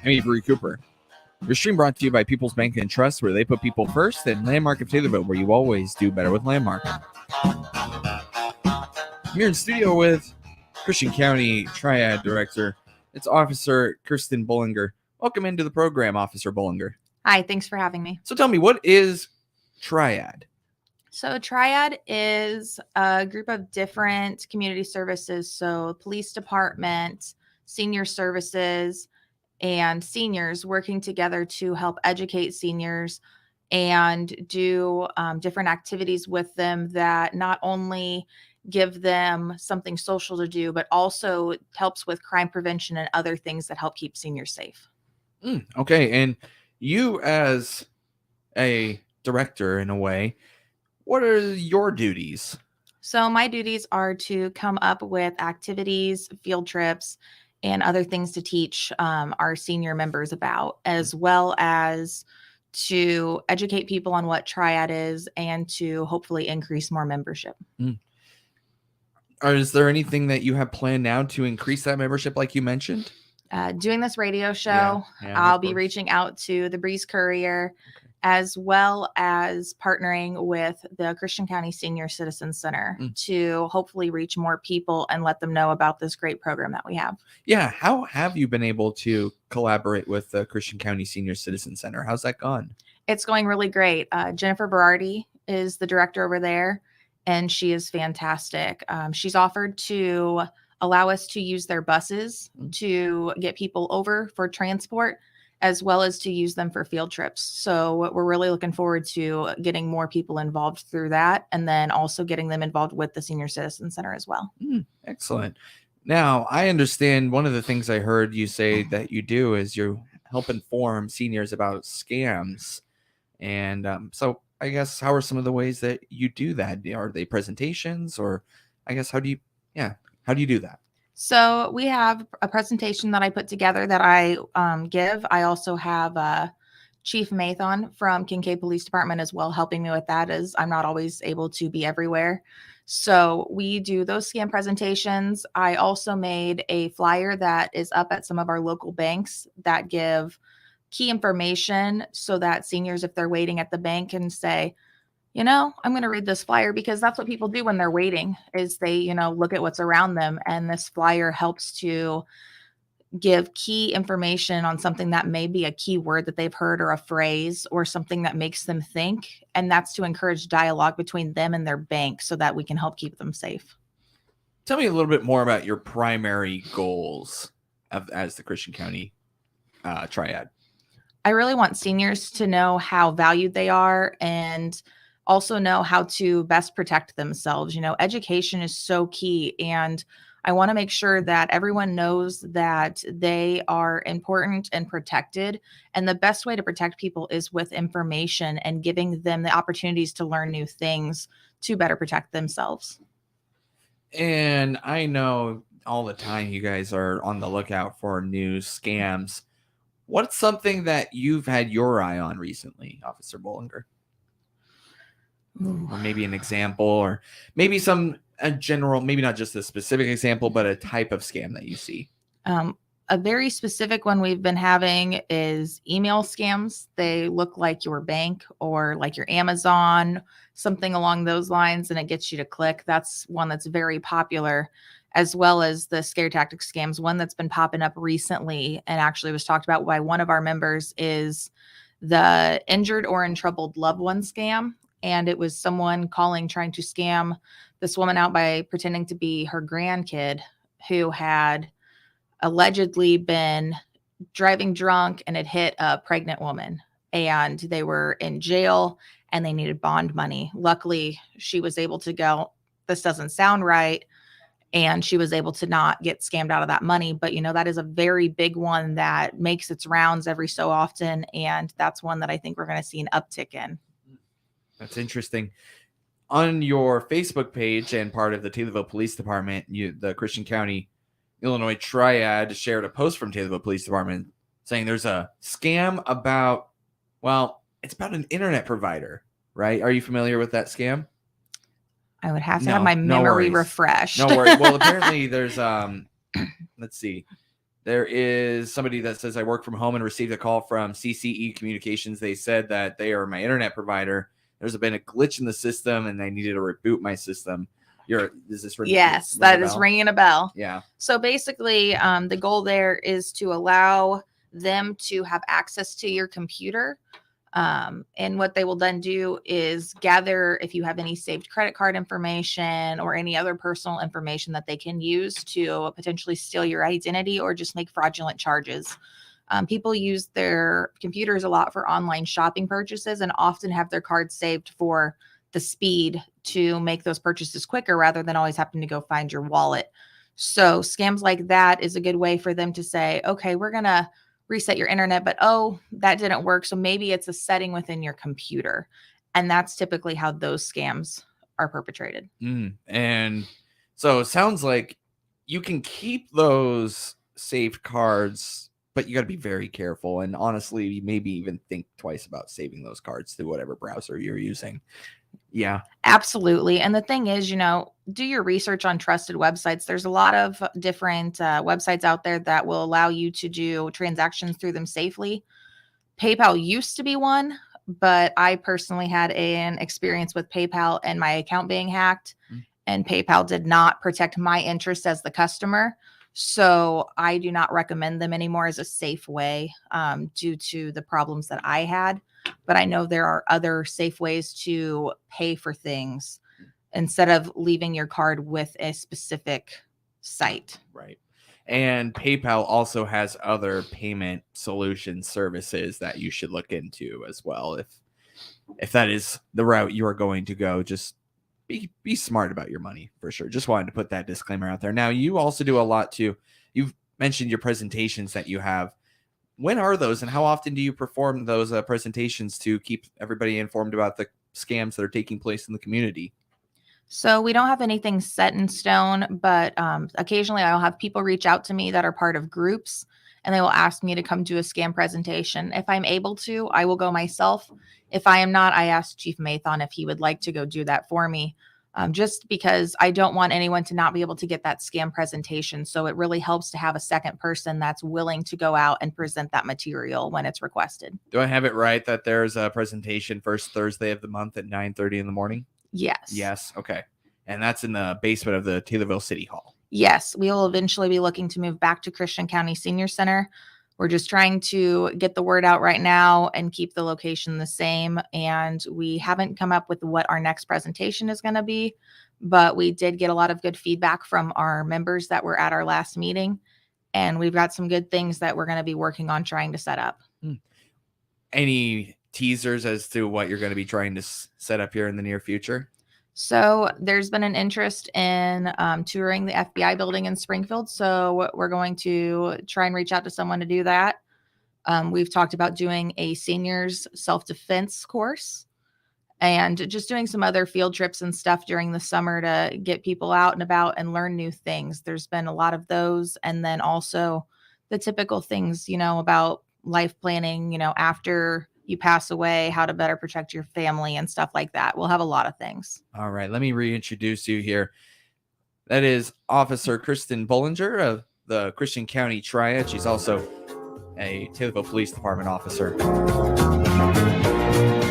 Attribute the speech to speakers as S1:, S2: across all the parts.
S1: I'm Avery Cooper. Your stream brought to you by People's Bank and Trust, where they put people first, and Landmark of Taylorville, where you always do better with Landmark. I'm here in studio with Christian County Triad Director. It's Officer Kirsten Bullinger. Welcome into the program, Officer Bullinger.
S2: Hi, thanks for having me.
S1: So tell me, what is Triad?
S2: So Triad is a group of different community services. So police department, senior services, and seniors working together to help educate seniors and do different activities with them that not only give them something social to do, but also helps with crime prevention and other things that help keep seniors safe.
S1: Okay, and you as a director, in a way, what are your duties?
S2: So my duties are to come up with activities, field trips, and other things to teach our senior members about, as well as to educate people on what Triad is and to hopefully increase more membership.
S1: Is there anything that you have planned now to increase that membership like you mentioned?
S2: Doing this radio show, I'll be reaching out to the Breeze Courier, as well as partnering with the Christian County Senior Citizen Center to hopefully reach more people and let them know about this great program that we have.
S1: Yeah. How have you been able to collaborate with the Christian County Senior Citizen Center? How's that gone?
S2: It's going really great. Jennifer Berardi is the director over there, and she is fantastic. She's offered to allow us to use their buses to get people over for transport, as well as to use them for field trips. So we're really looking forward to getting more people involved through that, and then also getting them involved with the Senior Citizen Center as well.
S1: Excellent. Now, I understand one of the things I heard you say that you do is you help inform seniors about scams. And so I guess, how are some of the ways that you do that? Are they presentations, or I guess, how do you do that?
S2: So we have a presentation that I put together that I give. I also have Chief Mathon from Kincaid Police Department as well, helping me with that, as I'm not always able to be everywhere. So we do those scam presentations. I also made a flyer that is up at some of our local banks that give key information so that seniors, if they're waiting at the bank, can say, I'm going to read this flyer, because that's what people do when they're waiting, is they, look at what's around them. And this flyer helps to give key information on something that may be a key word that they've heard, or a phrase, or something that makes them think. And that's to encourage dialogue between them and their bank so that we can help keep them safe.
S1: Tell me a little bit more about your primary goals as the Christian County Triad.
S2: I really want seniors to know how valued they are, and also know how to best protect themselves. Education is so key, and I want to make sure that everyone knows that they are important and protected. And the best way to protect people is with information and giving them the opportunities to learn new things to better protect themselves.
S1: And I know all the time you guys are on the lookout for new scams. What's something that you've had your eye on recently, Officer Bullinger? Or maybe an example, or maybe a general, maybe not just a specific example, but a type of scam that you see.
S2: A very specific one we've been having is email scams. They look like your bank or like your Amazon, something along those lines, and it gets you to click. That's one that's very popular, as well as the scare tactic scams. One that's been popping up recently and actually was talked about by one of our members is the injured or in troubled loved one scam. And it was someone calling, trying to scam this woman out by pretending to be her grandkid, who had allegedly been driving drunk and had hit a pregnant woman. And they were in jail and they needed bond money. Luckily, she was able to go, this doesn't sound right. And she was able to not get scammed out of that money. But, that is a very big one that makes its rounds every so often. And that's one that I think we're going to see an uptick in.
S1: That's interesting. On your Facebook page and part of the Taylorville Police Department, the Christian County, Illinois Triad shared a post from Taylorville Police Department saying there's a scam about, it's about an internet provider, right? Are you familiar with that scam?
S2: I would have to have my memory refreshed.
S1: No worries. Well, apparently there's, let's see. There is somebody that says, I work from home and received a call from CCE Communications. They said that they are my internet provider. There's been a glitch in the system and they needed to reboot my system. Is this
S2: Yes, that is ringing a bell.
S1: Yeah.
S2: So basically, the goal there is to allow them to have access to your computer. And what they will then do is gather if you have any saved credit card information or any other personal information that they can use to potentially steal your identity or just make fraudulent charges. People use their computers a lot for online shopping purchases and often have their cards saved for the speed to make those purchases quicker rather than always having to go find your wallet. So scams like that is a good way for them to say, okay, we're going to reset your internet, but oh, that didn't work. So maybe it's a setting within your computer. And that's typically how those scams are perpetrated.
S1: And so it sounds like you can keep those saved cards, but you got to be very careful. And honestly, maybe even think twice about saving those cards to whatever browser you're using. Yeah,
S2: absolutely. And the thing is, do your research on trusted websites. There's a lot of different websites out there that will allow you to do transactions through them safely. PayPal used to be one, but I personally had an experience with PayPal and my account being hacked, and PayPal did not protect my interests as the customer. So I do not recommend them anymore as a safe way due to the problems that I had. But I know there are other safe ways to pay for things instead of leaving your card with a specific site.
S1: Right. And PayPal also has other payment solution services that you should look into as well. If that is the route you are going to go, just be smart about your money for sure. Just wanted to put that disclaimer out there. Now, you also do a lot too. You've mentioned your presentations that you have. When are those and how often do you perform those presentations to keep everybody informed about the scams that are taking place in the community?
S2: So we don't have anything set in stone, but occasionally I'll have people reach out to me that are part of groups and they will ask me to come do a scam presentation. If I'm able to, I will go myself. If I am not, I ask Chief Mathon if he would like to go do that for me. Just because I don't want anyone to not be able to get that scam presentation. So it really helps to have a second person that's willing to go out and present that material when it's requested.
S1: Do I have it right that there's a presentation first Thursday of the month at 9:30 in the morning?
S2: Yes.
S1: Yes. Okay. And that's in the basement of the Taylorville City Hall.
S2: Yes. We will eventually be looking to move back to Christian County Senior Center. We're just trying to get the word out right now and keep the location the same. And we haven't come up with what our next presentation is going to be, but we did get a lot of good feedback from our members that were at our last meeting. And we've got some good things that we're going to be working on trying to set up.
S1: Any teasers as to what you're going to be trying to set up here in the near future?
S2: So there's been an interest in touring the FBI building in Springfield. So we're going to try and reach out to someone to do that. We've talked about doing a seniors self-defense course and just doing some other field trips and stuff during the summer to get people out and about and learn new things. There's been a lot of those. And then also the typical things, about life planning, after you pass away, how to better protect your family and stuff like that. We'll have a lot of things.
S1: All right. Let me reintroduce you here. That is Officer Kristen Bollinger of the Christian County Triad. She's also a Taylorville Police Department officer.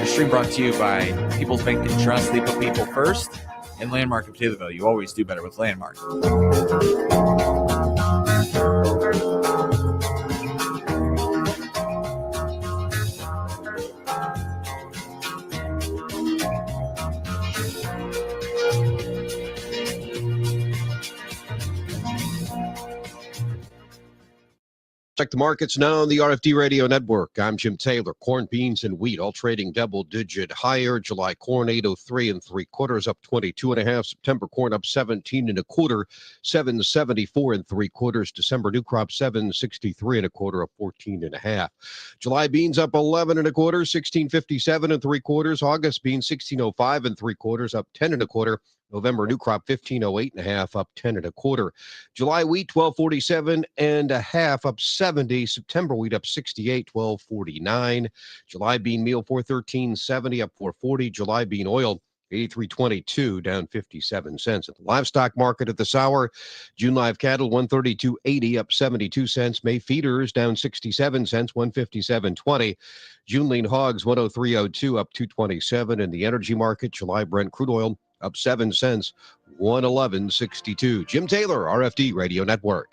S1: A stream brought to you by People's Bank and Trust. They put people first. And Landmark of Taylorville. You always do better with Landmark.
S3: Check the markets now on the RFD Radio Network. I'm Jim Taylor. Corn, beans, and wheat all trading double-digit higher. July corn 803 3/4 up 22.5. September corn up 17 1/4, 774 3/4. December new crop 763 1/4 up 14.5. July beans up 11 1/4, 1657 3/4. August beans 1605 3/4 up 10 1/4. November new crop 1508.5 up 10 1/4. July wheat 1247.5 up 70. September wheat up 68, 1249. July bean meal 413.70 up 440. July bean oil 83.22, down 57 cents. At the livestock market at this hour, June live cattle 132.80, up 72 cents. May feeders down 67 cents, 157.20. June lean hogs 103.02, up 227. In the energy market, July Brent crude oil up 7 cents, 111.62. Jim Taylor, RFD Radio Network.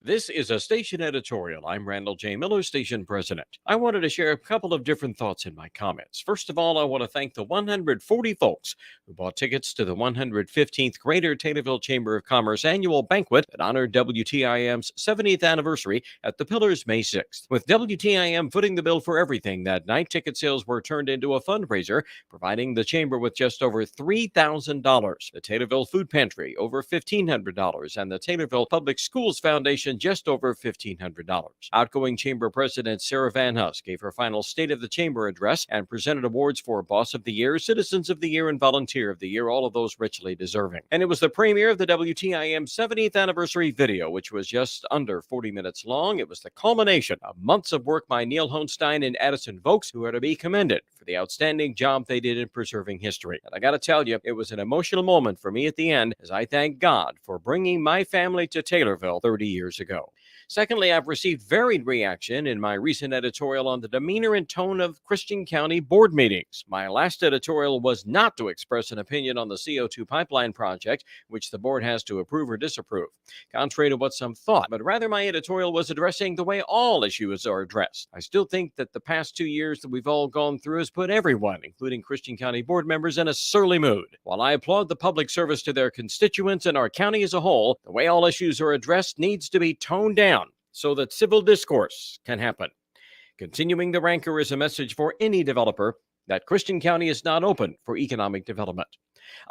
S4: This is a station editorial. I'm Randall J. Miller, station president. I wanted to share a couple of different thoughts in my comments. First of all, I want to thank the 140 folks who bought tickets to the 115th Greater Taylorville Chamber of Commerce annual banquet that honored WTIM's 70th anniversary at the Pillars May 6th. With WTIM footing the bill for everything that night, ticket sales were turned into a fundraiser, providing the chamber with just over $3,000. The Taylorville Food Pantry, over $1,500, and the Taylorville Public Schools Foundation, just over $1,500. Outgoing Chamber President Sarah Van Huss gave her final State of the Chamber address and presented awards for Boss of the Year, Citizens of the Year, and Volunteer of the Year, all of those richly deserving. And it was the premiere of the WTIM 70th anniversary video, which was just under 40 minutes long. It was the culmination of months of work by Neil Hohnstein and Addison Vokes, who are to be commended for the outstanding job they did in preserving history. And I got to tell you, it was an emotional moment for me at the end as I thank God for bringing my family to Taylorville 30 years ago. Secondly, I've received varied reaction in my recent editorial on the demeanor and tone of Christian County board meetings. My last editorial was not to express an opinion on the CO2 pipeline project, which the board has to approve or disapprove, contrary to what some thought, but rather my editorial was addressing the way all issues are addressed. I still think that the past 2 years that we've all gone through has put everyone, including Christian County board members, in a surly mood. While I applaud the public service to their constituents and our county as a whole, the way all issues are addressed needs to be toned down so that civil discourse can happen. Continuing the rancor is a message for any developer that Christian County is not open for economic development.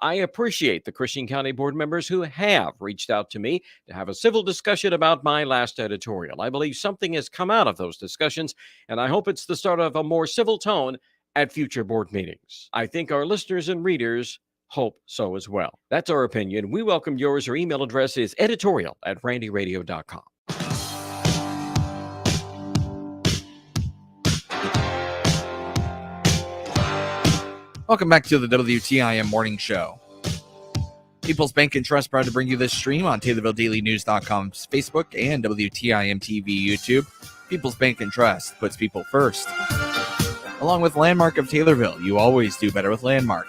S4: I appreciate the Christian County board members who have reached out to me to have a civil discussion about my last editorial. I believe something has come out of those discussions, and I hope it's the start of a more civil tone at future board meetings. I think our listeners and readers hope so as well. That's our opinion. We welcome yours. Our email address is editorial@randyradio.com.
S1: Welcome back to the WTIM Morning Show. People's Bank and Trust proud to bring you this stream on TaylorvilleDailyNews.com's Facebook and WTIM TV YouTube. People's Bank and Trust puts people first. Along with Landmark of Taylorville, you always do better with Landmark.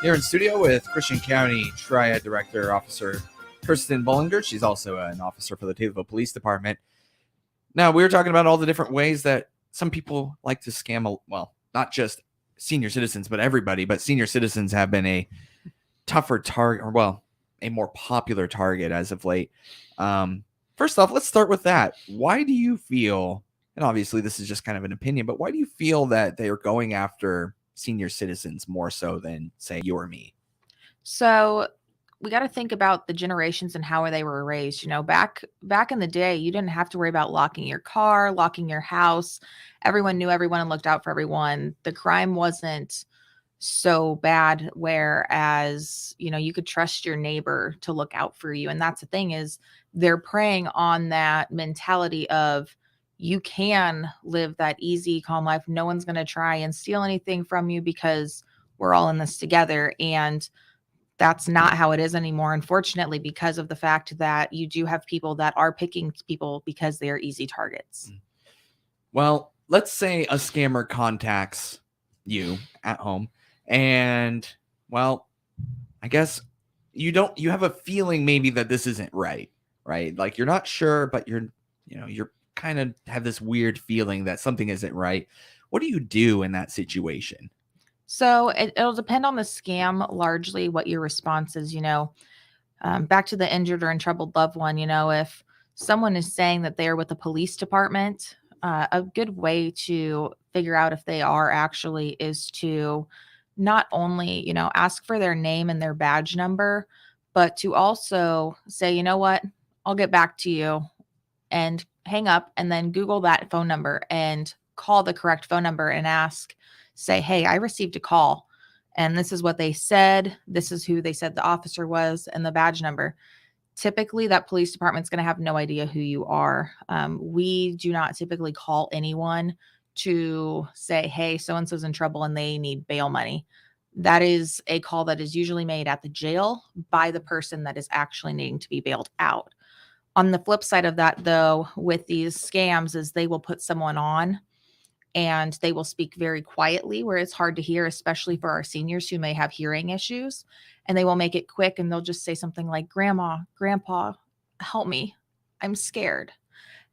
S1: Here in studio with Christian County Triad Director Officer Kirsten Bollinger. She's also an officer for the Taylorville Police Department. Now, we were talking about all the different ways that some people like to scam, well, not just senior citizens, but everybody. But senior citizens have been a tougher target, or well, a more popular target as of late. First off, let's start with that. Why do you feel, and obviously this is just kind of an opinion, but why do you feel that they are going after senior citizens more so than, say, you or me?
S2: So we got to think about the generations and how they were raised. You know, back in the day, you didn't have to worry about locking your car, locking your house. Everyone knew everyone and looked out for everyone. The crime wasn't so bad, whereas, you know, you could trust your neighbor to look out for you. And that's the thing, is they're preying on that mentality of you can live that easy, calm life. No one's going to try and steal anything from you because we're all in this together. And that's not how it is anymore, unfortunately, because of the fact that you do have people that are picking people because they are easy targets.
S1: Well, let's say a scammer contacts you at home and, well, I guess you have a feeling maybe that this isn't right? Like you're not sure, but you're kind of have this weird feeling that something isn't right. What do you do in that situation?
S2: So it'll depend on the scam, largely what your response is. Back to the injured or in troubled loved one, if someone is saying that they're with the police department, a good way to figure out if they are actually is to not only, ask for their name and their badge number, but to also say, you know what, I'll get back to you, and hang up and then Google that phone number and call the correct phone number and say, hey, I received a call and this is what they said. This is who they said the officer was and the badge number. Typically, that police department's going to have no idea who you are. We do not typically call anyone to say, hey, so-and-so's in trouble and they need bail money. That is a call that is usually made at the jail by the person that is actually needing to be bailed out. On the flip side of that, though, with these scams is they will put someone on and they will speak very quietly where it's hard to hear, especially for our seniors who may have hearing issues. And they will make it quick and they'll just say something like, Grandma, Grandpa, help me. I'm scared.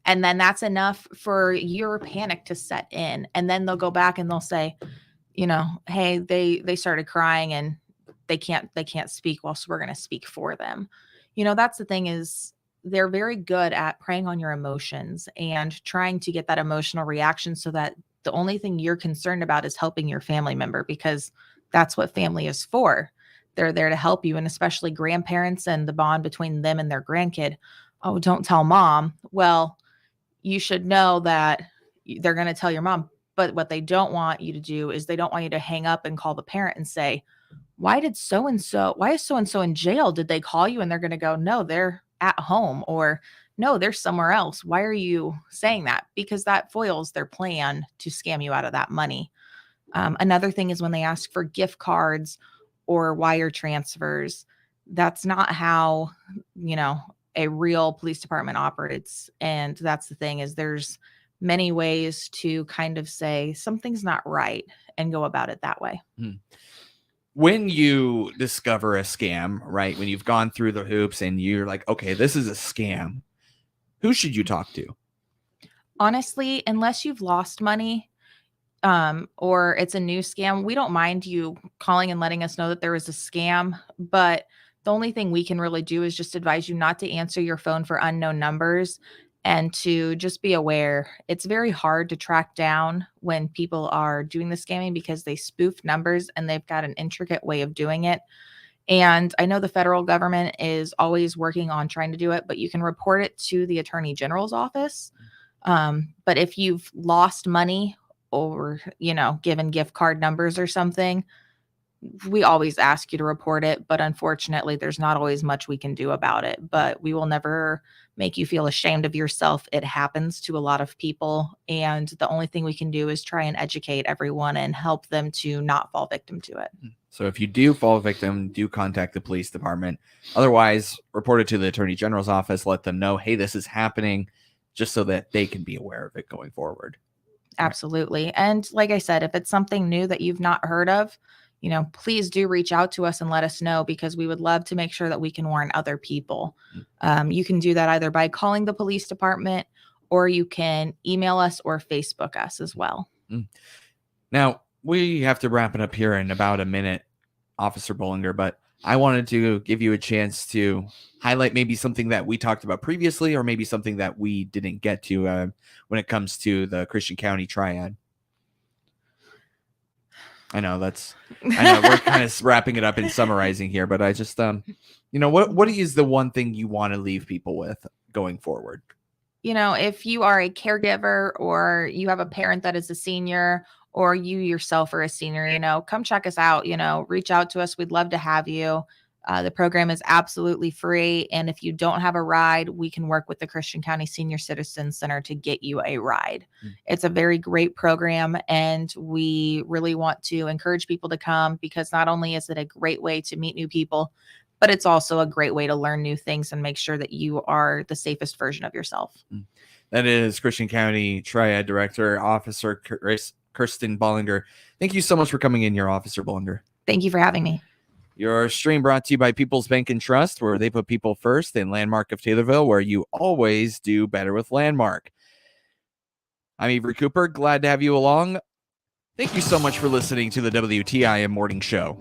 S2: And then that's enough for your panic to set in. And then they'll go back and they'll say, hey, they started crying and they can't speak. Well, so we're going to speak for them. That's the thing is they're very good at preying on your emotions and trying to get that emotional reaction so that the only thing you're concerned about is helping your family member, because that's what family is for. They're there to help you. And especially grandparents and the bond between them and their grandkid. Oh, don't tell mom. Well, you should know that they're going to tell your mom. But what they don't want you to do is they don't want you to hang up and call the parent and say, why is so-and-so in jail? Did they call you? And they're going to go, no, they're at home, or no, they're somewhere else. Why are you saying that? Because that foils their plan to scam you out of that money. Another thing is when they ask for gift cards or wire transfers, that's not how, a real police department operates. And that's the thing is there's many ways to kind of say something's not right and go about it that way.
S1: When you discover a scam, right, when you've gone through the hoops and you're like, okay, this is a scam, who should you talk to?
S2: Honestly, unless you've lost money or it's a new scam, we don't mind you calling and letting us know that there was a scam. But the only thing we can really do is just advise you not to answer your phone for unknown numbers and to just be aware. It's very hard to track down when people are doing the scamming because they spoof numbers and they've got an intricate way of doing it. And I know the federal government is always working on trying to do it, but you can report it to the Attorney General's office. But if you've lost money or, given gift card numbers or something, we always ask you to report it, but unfortunately there's not always much we can do about it. But we will never make you feel ashamed of yourself. It happens to a lot of people, and the only thing we can do is try and educate everyone and help them to not fall victim to it.
S1: So if you do fall victim, do contact the police department. Otherwise, report it to the Attorney General's office. Let them know, hey, this is happening, just so that they can be aware of it going forward.
S2: Absolutely. And like I said, if it's something new that you've not heard of, please do reach out to us and let us know, because we would love to make sure that we can warn other people. You can do that either by calling the police department, or you can email us or Facebook us as well.
S1: Now, we have to wrap it up here in about a minute, Officer Bollinger, but I wanted to give you a chance to highlight maybe something that we talked about previously, or maybe something that we didn't get to when it comes to the Christian County Triad. I know we're kind of wrapping it up and summarizing here, but I just, what is the one thing you want to leave people with going forward?
S2: If you are a caregiver or you have a parent that is a senior, or you yourself are a senior, come check us out, reach out to us. We'd love to have you. The program is absolutely free. And if you don't have a ride, we can work with the Christian County Senior Citizen Center to get you a ride. It's a very great program, and we really want to encourage people to come, because not only is it a great way to meet new people, but it's also a great way to learn new things and make sure that you are the safest version of yourself.
S1: That is Christian County Triad Director, Officer Kirsten Bollinger. Thank you so much for coming in here, Officer Bollinger.
S2: Thank you for having me.
S1: Your stream brought to you by People's Bank and Trust, where they put people first, and Landmark of Taylorville, where you always do better with Landmark. I'm Avery Cooper. Glad to have you along. Thank you so much for listening to the WTIM Morning Show.